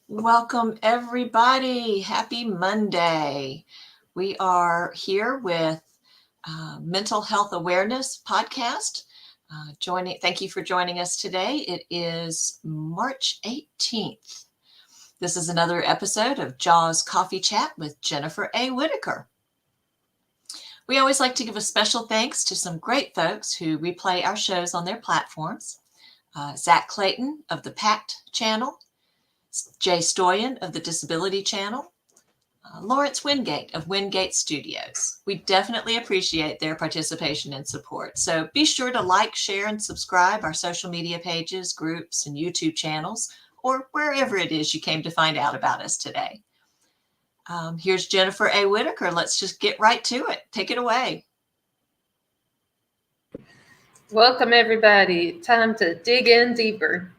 Welcome, everybody. Happy Monday. We are here with Mental Health Awareness Podcast. Thank you for joining us today. It is March 18th. This is another episode of Jaws Coffee Chat with Jennifer A. Whitaker. We always like to give a special thanks to some great folks who replay our shows on their platforms. Zach Clayton of the PACT channel, Jay Stoyan of the Disability Channel, Lawrence Wingate of Wingate Studios. We definitely appreciate their participation and support. So be sure to like, share, and subscribe our social media pages, groups, and YouTube channels, or wherever it is you came to find out about us today. Here's Jennifer A. Whitaker. Let's just get right to it. Take it away. Welcome, everybody. Time to dig in deeper.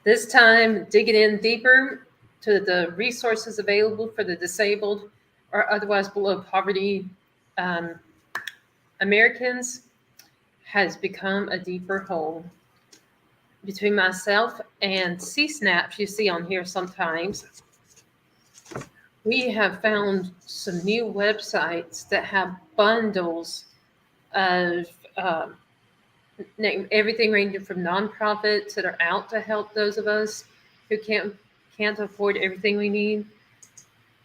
This time, digging in deeper to the resources available for the disabled or otherwise below poverty Americans has become a deeper hole. Between myself and C-Snaps you see on here sometimes, we have found some new websites that have bundles of everything ranging from nonprofits that are out to help those of us who can't afford everything we need.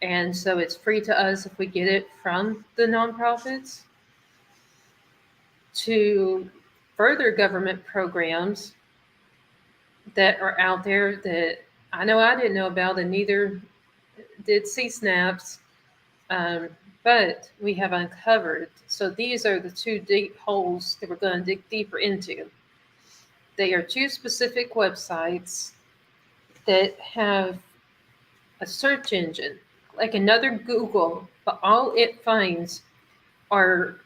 And so it's free to us if we get it from the nonprofits, to further government programs that are out there that I know I didn't know about, and neither did C-Snaps, but we have uncovered. So these are the two deep holes that we're going to dig deeper into. They are two specific websites that have a search engine, like another Google, but all it finds are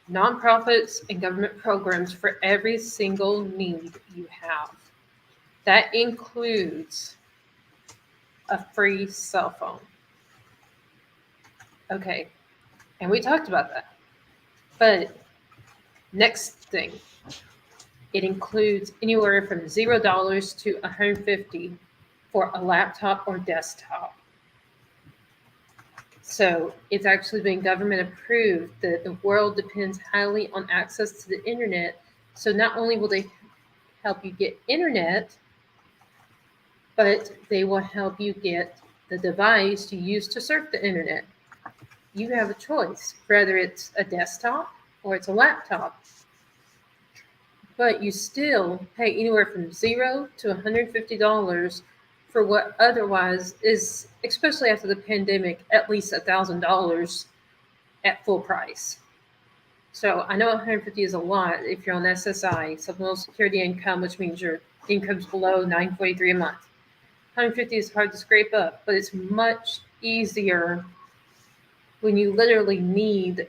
nonprofits and government programs for every single need you have. That includes a free cell phone. Okay, and we talked about that. But next thing, it includes anywhere from $0 to $150 for a laptop or desktop. So it's actually been government approved that the world depends highly on access to the internet. So not only will they help you get internet, but they will help you get the device you use to surf the internet. You have a choice, whether it's a desktop or it's a laptop. But you still pay anywhere from $0 to $150 for what otherwise is, especially after the pandemic, at least $1,000 at full price. So I know $150 is a lot if you're on SSI, Supplemental Security Income, which means your income's below $943 a month. $150 is hard to scrape up, but it's much easier when you literally need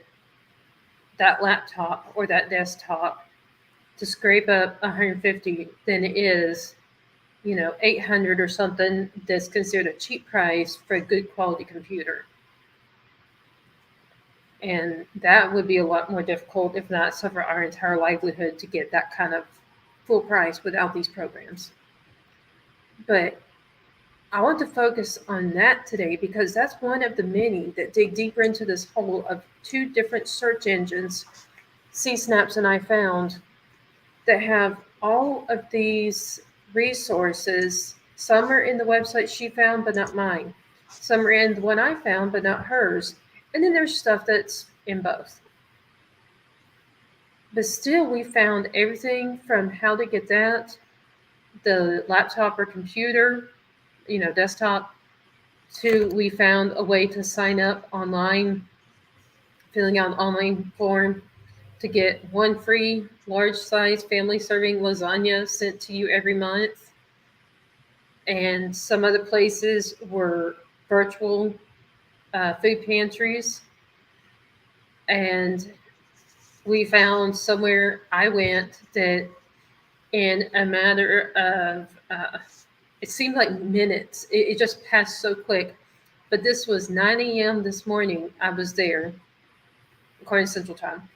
that laptop or that desktop to scrape up $150 than it is, $800 or something that's considered a cheap price for a good quality computer. And that would be a lot more difficult, if not suffer our entire livelihood, to get that kind of full price without these programs. But I want to focus on that today because that's one of the many that dig deeper into this hole of two different search engines C-Snaps and I found that have all of these resources. Some are in the website she found, but not mine. Some are in the one I found, but not hers. And then there's stuff that's in both. But still, we found everything from how to get that, the laptop or computer, desktop, to we found a way to sign up online, filling out an online form to get one free large size family serving lasagna sent to you every month. And some other places were virtual food pantries. And we found somewhere I went that in a matter of, it seemed like minutes, it just passed so quick. But this was 9 a.m. this morning. I was there, according to Central Time.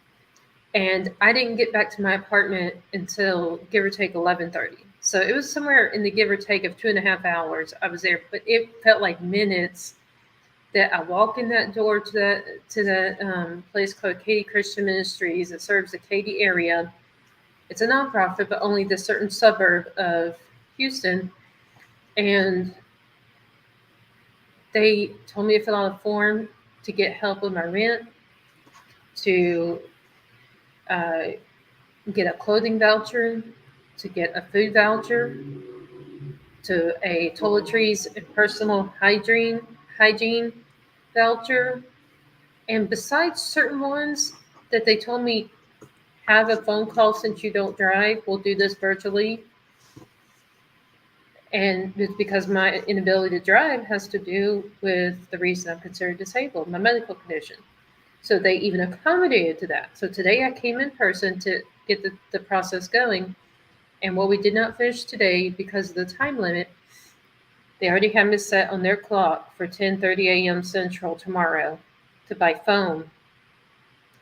And I didn't get back to my apartment until give or take 11:30. So it was somewhere in the give or take of 2.5 hours I was there, but it felt like minutes that I walk in that door to that place called Katy Christian Ministries. It serves the Katy area. It's a nonprofit, but only the certain suburb of Houston. And they told me to fill out a form to get help with my rent, to uh, get a clothing voucher, to get a food voucher, to a toiletries and personal hygiene voucher. And besides certain ones that they told me, have a phone call since you don't drive, we'll do this virtually. And it's because my inability to drive has to do with the reason I'm considered disabled, my medical condition. So they even accommodated to that. So today I came in person to get the process going. And what we did not finish today because of the time limit, they already had me set on their clock for 10:30 a.m. Central tomorrow to by phone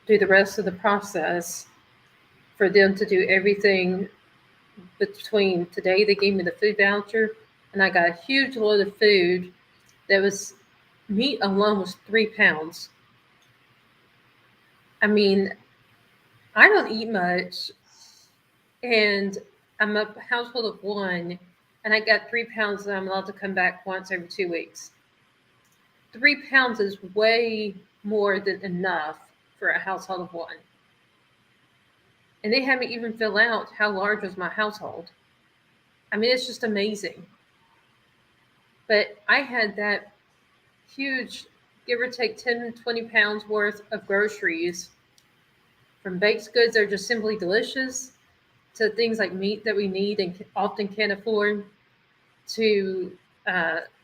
do the rest of the process for them to do everything between today. They gave me the food voucher and I got a huge load of food that was meat alone was 3 pounds. I mean, I don't eat much and I'm a household of one and I got 3 pounds and I'm allowed to come back once every 2 weeks. 3 pounds is way more than enough for a household of one. And they had me even fill out how large was my household. I mean, it's just amazing. But I had that huge, give or take 10, 20 pounds worth of groceries from baked goods that are just simply delicious to things like meat that we need and often can't afford to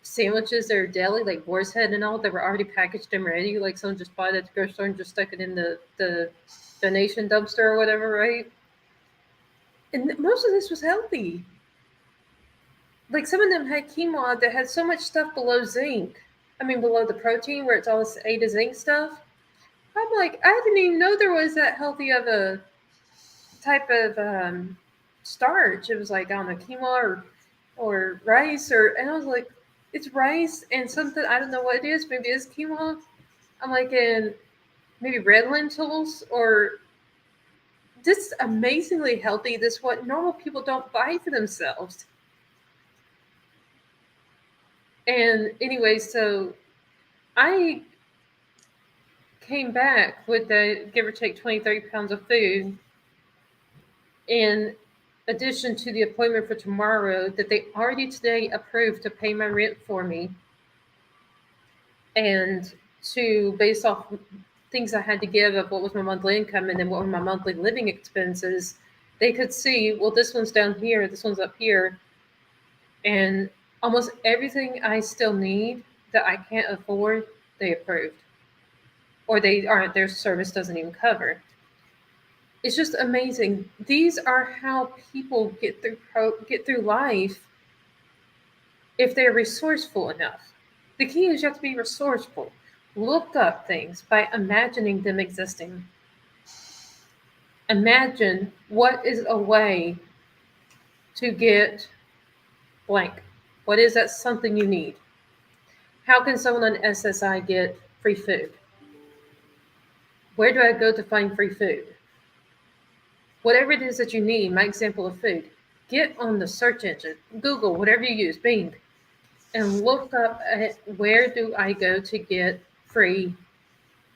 sandwiches that are deli, like boar's head and all, that were already packaged and ready. Like someone just bought it at the grocery store and just stuck it in the donation dumpster or whatever, right? And most of this was healthy. Like some of them had quinoa that had so much stuff below zinc. I mean, below the protein where it's all this A to zinc stuff. I'm like, I didn't even know there was that healthy of a type of starch. It was like, I don't know, quinoa or rice and I was like, it's rice and something, I don't know what it is. Maybe it's quinoa. I'm like, and maybe red lentils or this amazingly healthy. This what normal people don't buy for themselves. And anyway, so I came back with the give or take 20, 30 pounds of food in addition to the appointment for tomorrow that they already today approved to pay my rent for me and to based off things I had to give of what was my monthly income and then what were my monthly living expenses, they could see, well, this one's down here, this one's up here. And almost everything I still need that I can't afford, they approved. Or they aren't, their service doesn't even cover. It's just amazing. These are how people get through life if they're resourceful enough. The key is you have to be resourceful. Look up things by imagining them existing. Imagine what is a way to get blank. What is that something you need? How can someone on SSI get free food? Where do I go to find free food? Whatever it is that you need, my example of food, get on the search engine, Google, whatever you use, Bing, and look up at where do I go to get free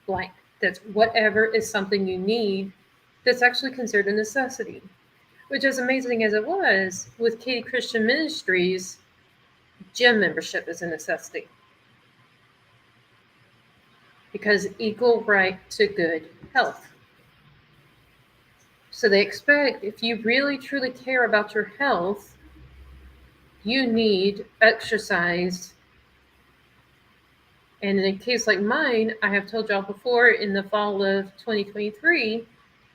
blank. That's whatever is something you need that's actually considered a necessity. Which, as amazing as it was, with Katy Christian Ministries, gym membership is a necessity. Because equal right to good health. So they expect if you really truly care about your health, you need exercise. And in a case like mine, I have told y'all before in the fall of 2023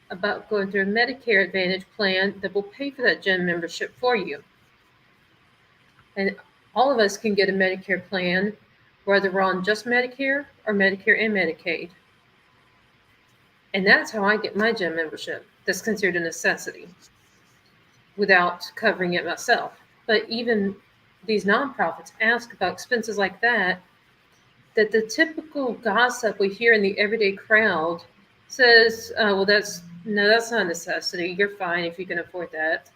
about going through a Medicare Advantage plan that will pay for that gym membership for you. And all of us can get a Medicare plan, whether we're on just Medicare or Medicare and Medicaid. And that's how I get my gym membership. That's considered a necessity. without covering it myself. But even these nonprofits ask about expenses like that the typical gossip we hear in the everyday crowd says, well, that's not a necessity. You're fine if you can afford that.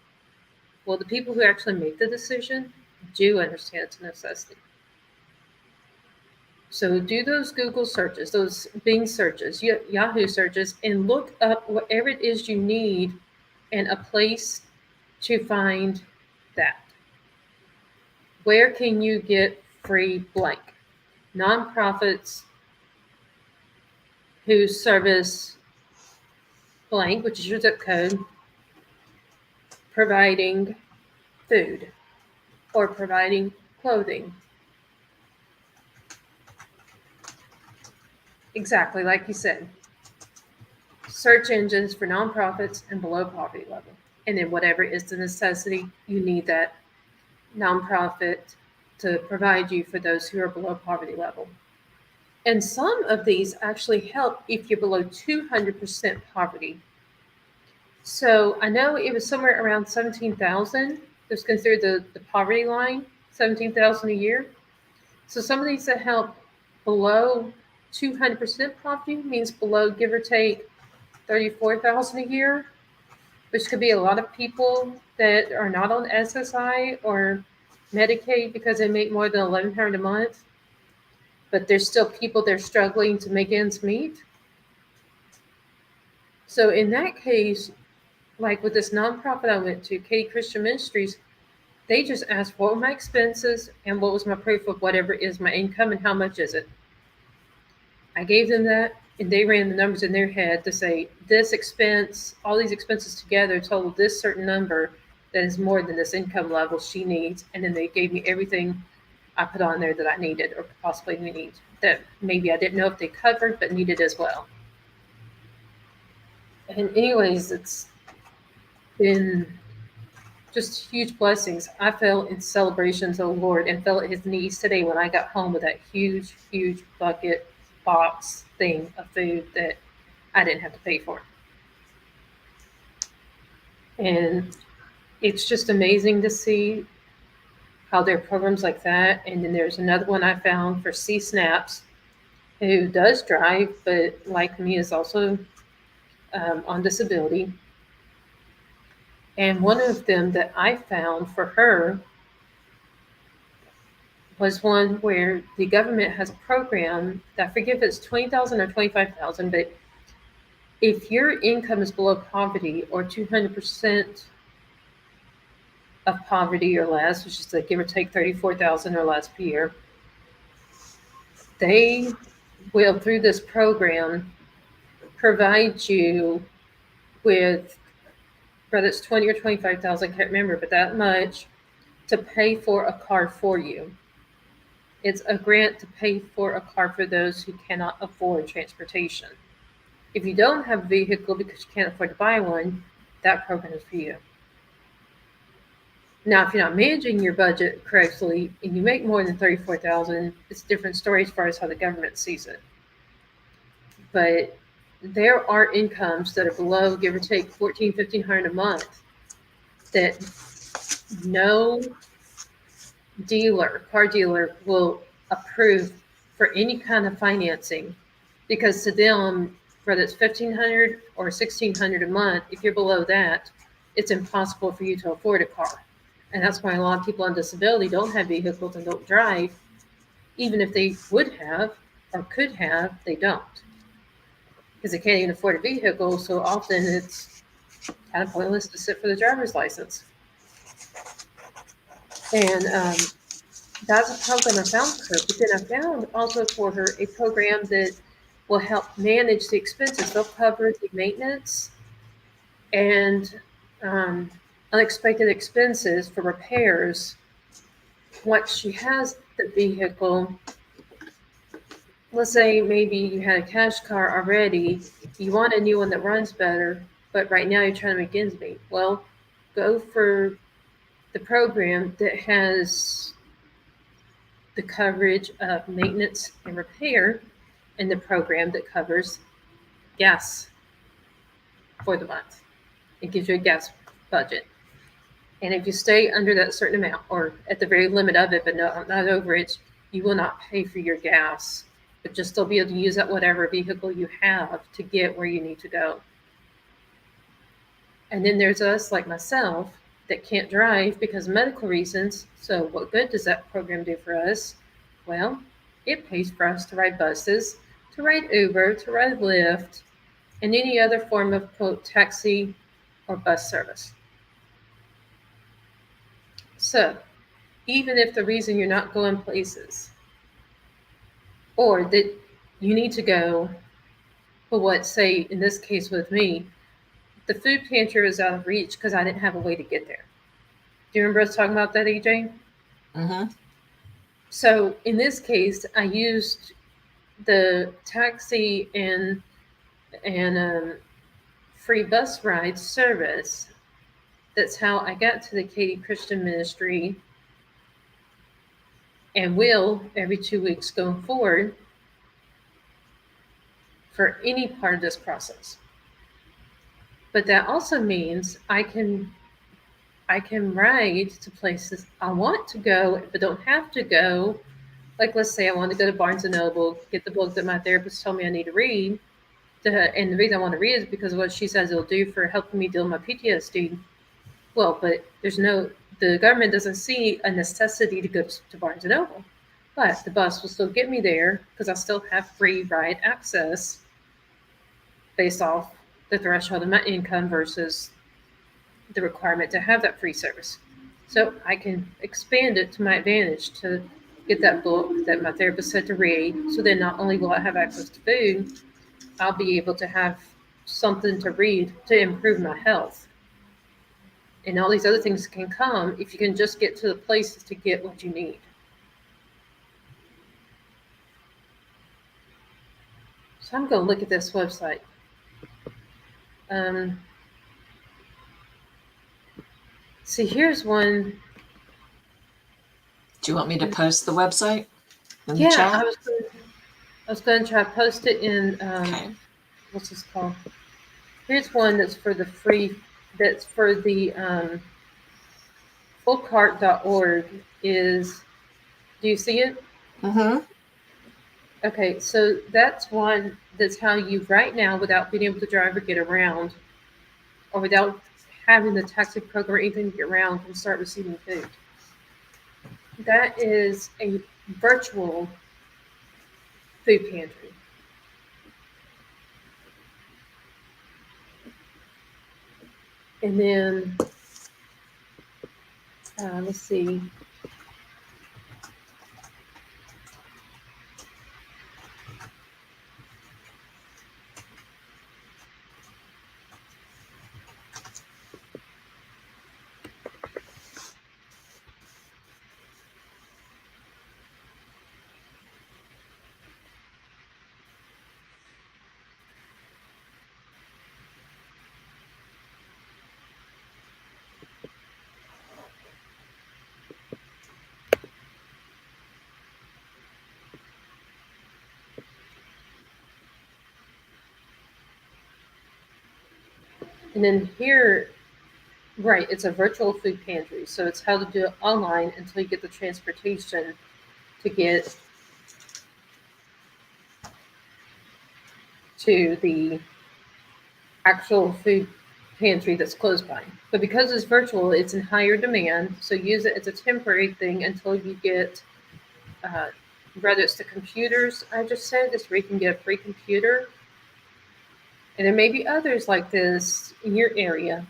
Well, the people who actually make the decision do understand it's a necessity. So do those Google searches, those Bing searches, Yahoo searches, and look up whatever it is you need and a place to find that. Where can you get free blank? Nonprofits who service blank, which is your zip code, providing food or providing clothing. Exactly like you said. Search engines for nonprofits and below poverty level. And then whatever is the necessity, you need that nonprofit to provide you for those who are below poverty level. And some of these actually help if you're below 200% poverty. So I know it was somewhere around 17,000. That's considered the poverty line, 17,000 a year. So some of these that help below 200% poverty means below, give or take, 34,000 a year, which could be a lot of people that are not on SSI or Medicaid because they make more than 1,100 a month, but there's still people that are struggling to make ends meet. So in that case, like with this nonprofit I went to, Katy Christian Ministries, they just asked what were my expenses and what was my proof of whatever is my income and how much is it. I gave them that, and they ran the numbers in their head to say this expense, all these expenses together total this certain number that is more than this income level she needs. And then they gave me everything I put on there that I needed or possibly need that maybe I didn't know if they covered but needed as well. And anyways, it's been just huge blessings. I fell in celebration to the Lord and fell at his knees today when I got home with that huge, huge bucket box thing of food that I didn't have to pay for. And it's just amazing to see how there are programs like that. And then there's another one I found for C Snaps, who does drive, but like me is also on disability. And one of them that I found for her was one where the government has a program that I forget if it's 20,000 or 25,000, but if your income is below poverty or 200% of poverty or less, which is like give or take 34,000 or less per year, they will through this program provide you with whether it's 20 or 25,000, I can't remember, but that much to pay for a car for you. It's a grant to pay for a car for those who cannot afford transportation. If you don't have a vehicle because you can't afford to buy one, that program is for you. Now, if you're not managing your budget correctly and you make more than 34,000, it's a different story as far as how the government sees it. But there are incomes that are below, give or take, 1,500 a month that no car dealer will approve for any kind of financing because to them, whether it's 1,500 or 1,600 a month, if you're below that, it's impossible for you to afford a car. And that's why a lot of people on disability don't have vehicles and don't drive. Even if they would have or could have, they don't. Because they can't even afford a vehicle, so often it's kind of pointless to sit for the driver's license. And that's a program I found for her. But then I found also for her a program that will help manage the expenses. They'll cover the maintenance and unexpected expenses for repairs. Once she has the vehicle, let's say maybe you had a cash car already, you want a new one that runs better, but right now you're trying to make ends meet. Well, go for the program that has the coverage of maintenance and repair and the program that covers gas for the month. It gives you a gas budget. And if you stay under that certain amount, or at the very limit of it, but not over it, you will not pay for your gas, but just still be able to use that whatever vehicle you have to get where you need to go. And then there's us, like myself, that can't drive because of medical reasons. So, what good does that program do for us? Well, it pays for us to ride buses, to ride Uber, to ride Lyft, and any other form of quote taxi or bus service. So, even if the reason you're not going places or that you need to go, but what, say, in this case with me, the food pantry was out of reach because I didn't have a way to get there. Do you remember us talking about that, AJ? Mm-hmm. So in this case, I used the taxi and free bus ride service. That's how I got to the Katy Christian Ministry, and will every 2 weeks going forward for any part of this process. But that also means I can ride to places I want to go, but don't have to go. Like, let's say I want to go to Barnes and Noble, get the book that my therapist told me I need to read. And the reason I want to read is because of what she says it'll do for helping me deal with my PTSD. Well, but the government doesn't see a necessity to go to Barnes and Noble. But the bus will still get me there because I still have free ride access based off the threshold of my income versus the requirement to have that free service. So I can expand it to my advantage to get that book that my therapist said to read. So then not only will I have access to food, I'll be able to have something to read to improve my health. And all these other things can come if you can just get to the places to get what you need. So I'm going to look at this website. See, here's one. Do you want me to post the website in the Yeah, chat? I was going to try to post it in Okay. what's this called? Here's one that's for the free. That's for the fullcart.org. Is, do you see it? Mm-hmm. Okay, so that's one that's how you right now, without being able to drive or get around, or without having the taxi program or anything to get around, can start receiving food. That is a virtual food pantry. And then, let's see. And then here, right, it's a virtual food pantry. So it's how to do it online until you get the transportation to get to the actual food pantry that's close by. But because it's virtual, it's in higher demand. So use it as a temporary thing until you get, uh, whether it's the computers I just said, this where you can get a free computer. And there may be others like this in your area,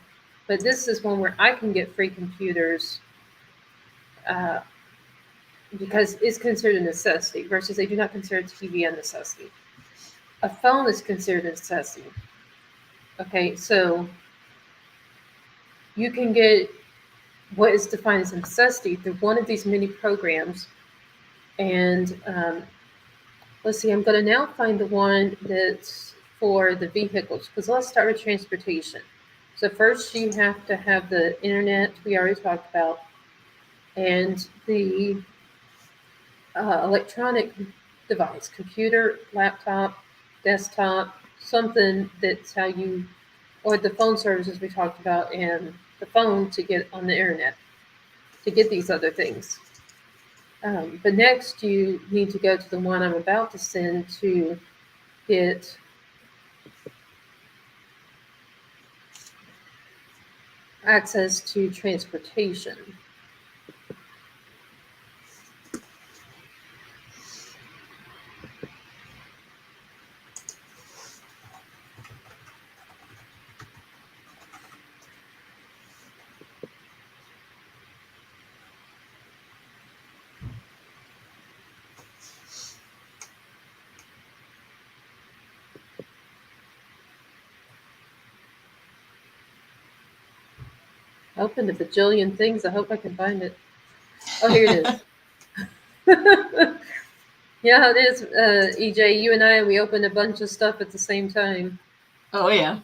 but this is one where I can get free computers uh, because it's considered a necessity versus they do not consider TV a necessity. A phone is considered a necessity. Okay, so you can get what is defined as a necessity through one of these mini programs. And let's see, I'm going to now find the one that's for the vehicles, because let's start with transportation. So first you have to have the internet we already talked about, and the electronic device, computer, laptop, desktop, something that's how you, or the phone services we talked about, and the phone to get on the internet, to get these other things. But next, you need to go to the one I'm about to send to get access to transportation. I opened a bajillion things. I hope I can find it. Oh, here it is. Yeah, it is, EJ. You and I, we opened a bunch of stuff at the same time. Oh, yeah.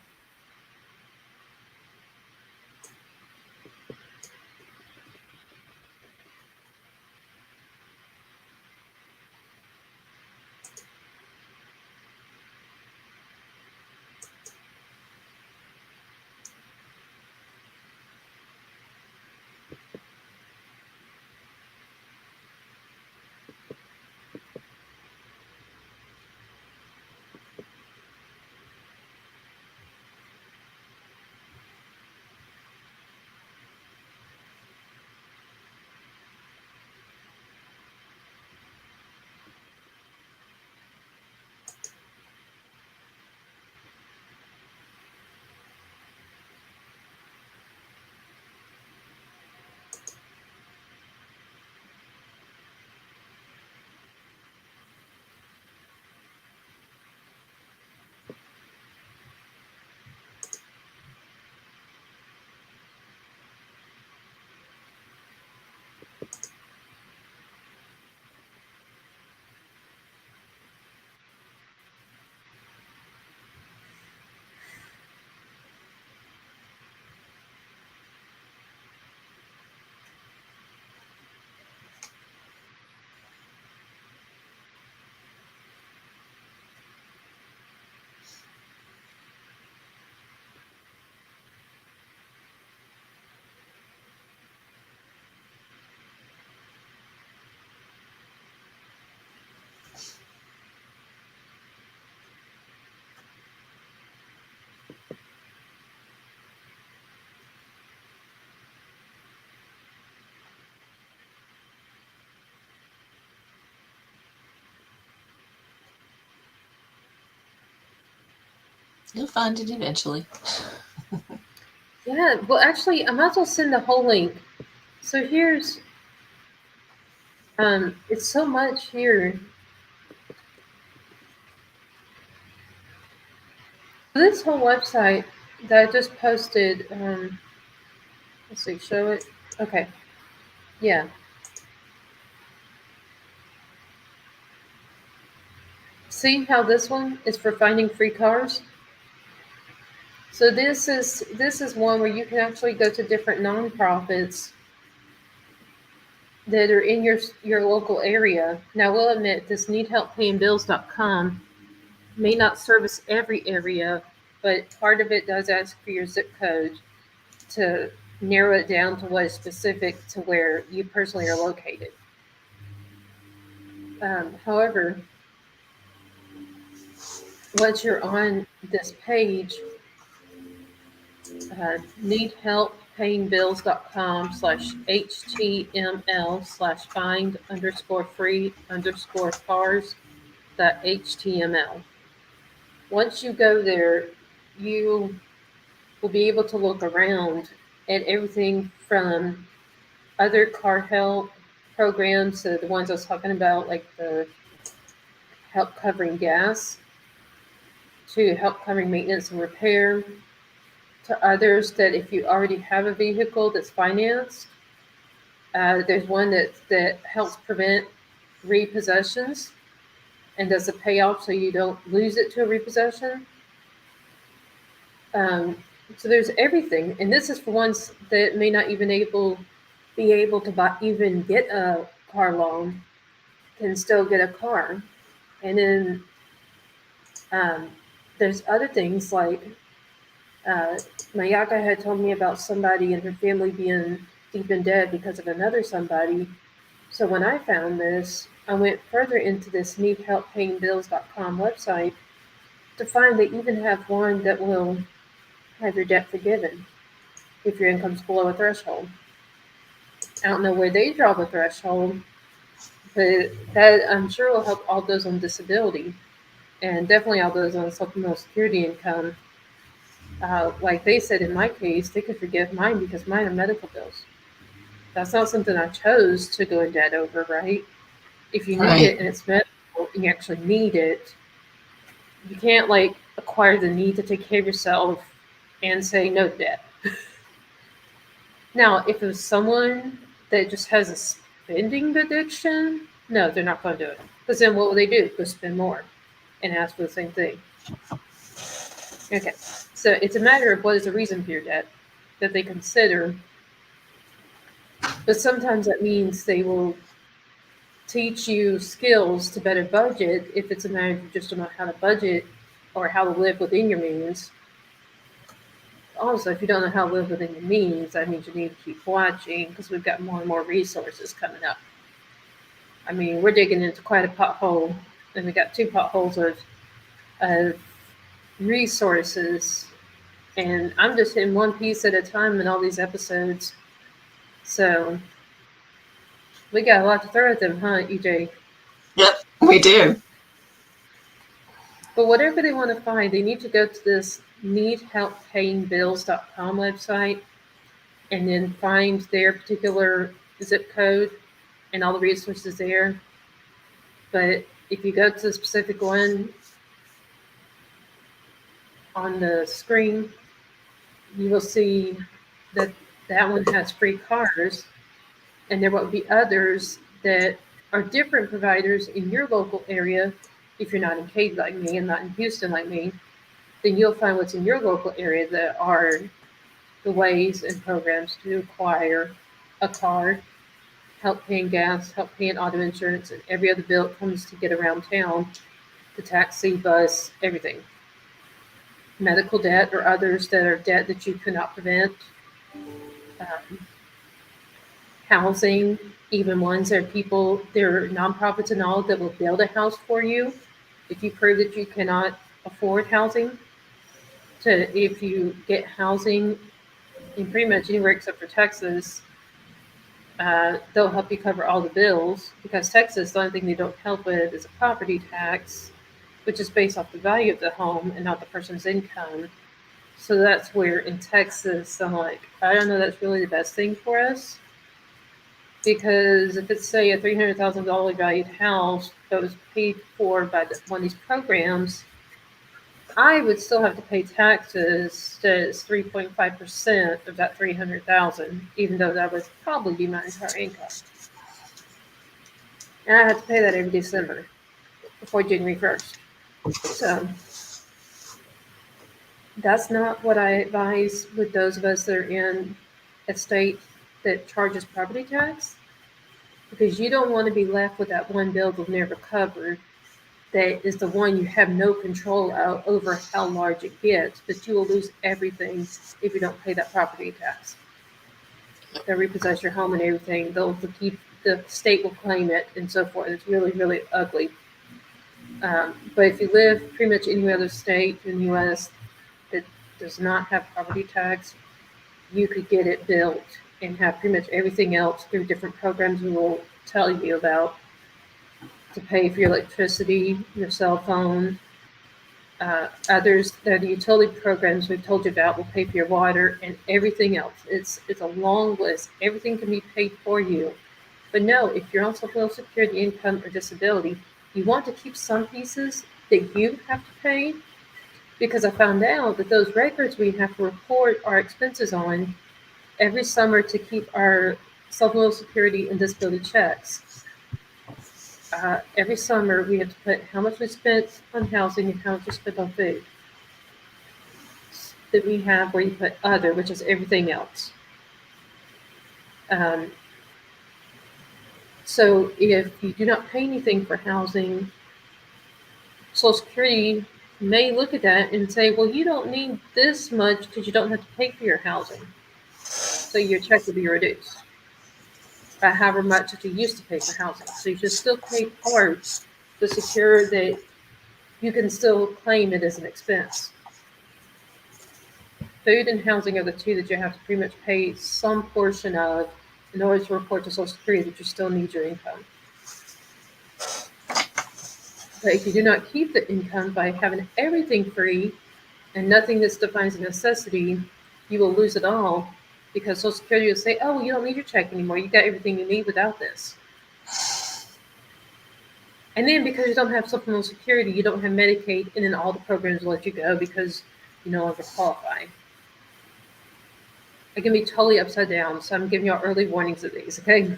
You'll find it eventually. Yeah, well, actually, I might as well send the whole link. So here's, it's so much here. This whole website that I just posted, let's see, show it. Okay, yeah. See how this one is for finding free cars? So this is one where you can actually go to different nonprofits that are in your local area. Now, we'll admit this needhelppayingbills.com may not service every area, but part of it does ask for your zip code to narrow it down to what is specific to where you personally are located. However, once you're on this page, needhelppayingbills.com/ht_m/find_free_cars.html. Once you go there, you will be able to look around at everything from other car help programs, so the ones I was talking about, like the help covering gas, to help covering maintenance and repair, to others that if you already have a vehicle that's financed, there's one that helps prevent repossessions and does a payoff so you don't lose it to a repossession. So there's everything, and this is for ones that may not even be able to even get a car loan, can still get a car. And then there's other things like Uh, Mayaka had told me about somebody and her family being deep in debt because of another somebody. So when I found this, I went further into this needhelppayingbills.com website to find they even have one that will have your debt forgiven if your income's below a threshold. I don't know where they draw the threshold, but that I'm sure will help all those on disability and definitely all those on supplemental security income. Like they said in my case, they could forgive mine because mine are medical bills. That's not something I chose to go in debt over, right? If you need Right. it and it's medical and you actually need it, you can't like acquire the need to take care of yourself and say no to debt. Now, if it was someone that just has a spending addiction, no, they're not going to do it. Because then what will they do? Go spend more and ask for the same thing. Okay, so it's a matter of what is the reason for your debt that they consider. But sometimes that means they will teach you skills to better budget if it's a matter of you just don't know how to budget or how to live within your means. Also, if you don't know how to live within your means, that means you need to keep watching because we've got more and more resources coming up. I mean, we're digging into quite a pothole, and we got two potholes of resources, and I'm just hitting one piece at a time in all these episodes. So we got a lot to throw at them, huh, EJ? Yep, we do. But whatever they want to find, they need to go to this needhelppayingbills.com website and then find their particular zip code and all the resources there. But if you go to the specific one on the screen, you will see that that one has free cars, and there will be others that are different providers in your local area. If you're not in Katy like me and not in Houston like me, then you'll find what's in your local area that are the ways and programs to acquire a car, help paying gas, help paying auto insurance, and every other bill that comes to get around town, the taxi, bus, everything. Medical debt or others that are debt that you cannot prevent. Um, Housing, even ones that are people, there are nonprofits and all that will build a house for you if you prove that you cannot afford housing. To if you get housing in pretty much anywhere except for Texas, they'll help you cover all the bills because Texas, the only thing they don't help with is a property tax, which is based off the value of the home and not the person's income. So that's where in Texas, I'm like, I don't know, that's really the best thing for us. Because if it's, say, a $300,000 valued house that was paid for by one of these programs, I would still have to pay taxes that's 3.5% of that 300,000, even though that would probably be my entire income. And I have to pay that every December before January 1st. So that's not what I advise with those of us that are in a state that charges property tax, because you don't want to be left with that one bill they'll never cover that is the one you have no control over how large it gets, but you will lose everything if you don't pay that property tax. They'll repossess your home and everything. They'll keep the state will claim it and so forth. It's really, really ugly. But if you live pretty much any other state in the U.S. that does not have property tax, you could get it built and have pretty much everything else through different programs we will tell you about to pay for your electricity, your cell phone. Others that are the utility programs we've told you about will pay for your water and everything else. It's a long list. Everything can be paid for you. But no, if you're on Social Security income or disability, you want to keep some pieces that you have to pay, because I found out that those records we have to report our expenses on every summer to keep our Social Security and disability checks. Every summer we have to put how much we spent on housing and how much we spent on food. That we have where you put other, which is everything else. Um, so if you do not pay anything for housing, Social Security may look at that and say, well, you don't need this much because you don't have to pay for your housing. So your check will be reduced by however much that you used to pay for housing. So you should still pay part to secure that you can still claim it as an expense. Food and housing are the two that you have to pretty much pay some portion of in order to report to Social Security that you still need your income. But if you do not keep the income by having everything free and nothing that defines a necessity, you will lose it all because Social Security will say, oh, you don't need your check anymore. You got everything you need without this. And then because you don't have supplemental security, you don't have Medicaid, and then all the programs will let you go because you no longer qualify. It can be totally upside down, so I'm giving you all early warnings of these, okay?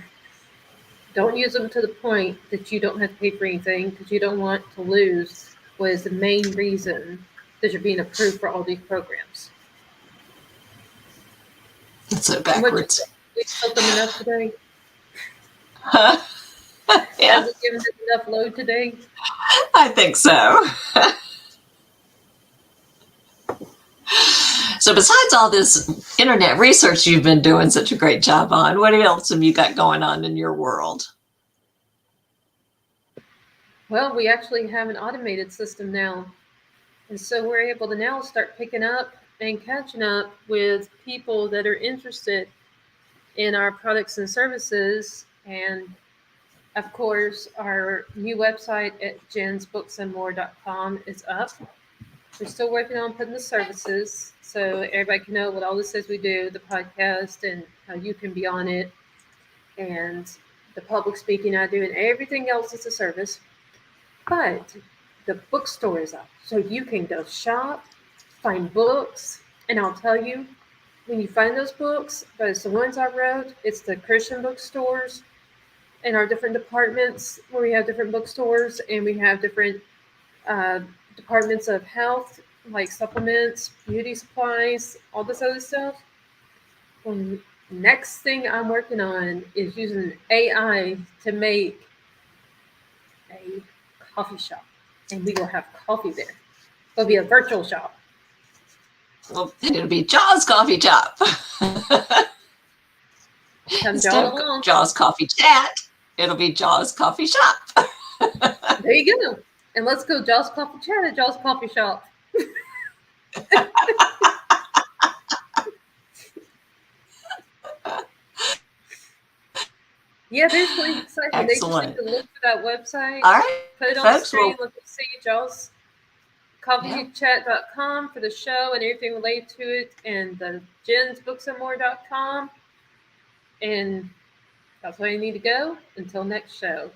Don't use them to the point that you don't have to pay for anything because you don't want to lose what is the main reason that you're being approved for all these programs. It's so backwards. We took them enough today? Huh? Yeah. Have we given them enough load today? I think so. So besides all this internet research you've been doing such a great job on, what else have you got going on in your world? Well, we actually have an automated system now. And so we're able to now start picking up and catching up with people that are interested in our products and services. And of course, our new website at jensbooksandmore.com is up. We're still working on putting the services so everybody can know what all this is we do, the podcast, and how you can be on it, and the public speaking I do, and everything else is a service. But the bookstore is up, so you can go shop, find books, and I'll tell you, when you find those books, but it's the ones I wrote, it's the Christian bookstores in our different departments where we have different bookstores, and we have different departments of health, like supplements, beauty supplies, all this other stuff. Well, next thing I'm working on is using AI to make a coffee shop, and we will have coffee there. It'll be a virtual shop. Well, it'll be Jaws Coffee Shop. Instead of Jaws Coffee Chat, it'll be Jaws Coffee Shop. There you go. And let's go Jaws Coffee Chat at Jaws Coffee Shop. Yeah, there's pretty exciting. Excellent. They just need to look for that website. All right, put it on folks, the screen. Let me see Jaws coffeechat.com for the show and everything related to it, and the jensbooksandmore.com. And that's where you need to go. Until next show.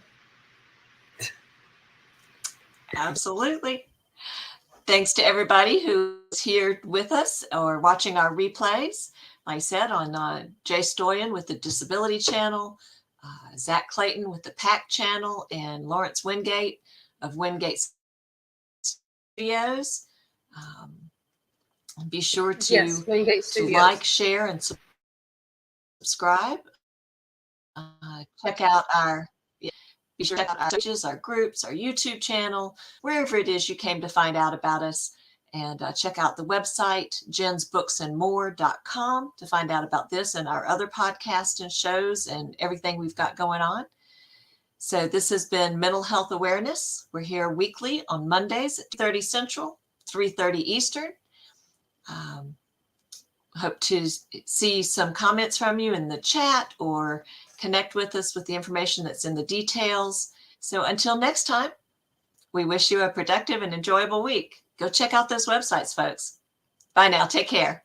Absolutely. Thanks to everybody who's here with us or watching our replays. Like I said, on Jay Stoyan with the Disability Channel, Zach Clayton with the PAC Channel, and Lawrence Wingate of Wingate Studios. Be sure to like, share, and subscribe. Check out be sure to check out our pages, our groups, our YouTube channel, wherever it is you came to find out about us. And check out the website, jensbooksandmore.com, to find out about this and our other podcasts and shows and everything we've got going on. So this has been Mental Health Awareness. We're here weekly on Mondays at 2:30 Central, 3:30 Eastern. Hope to see some comments from you in the chat or connect with us with the information that's in the details. So until next time, we wish you a productive and enjoyable week. Go check out those websites, folks. Bye now. Take care.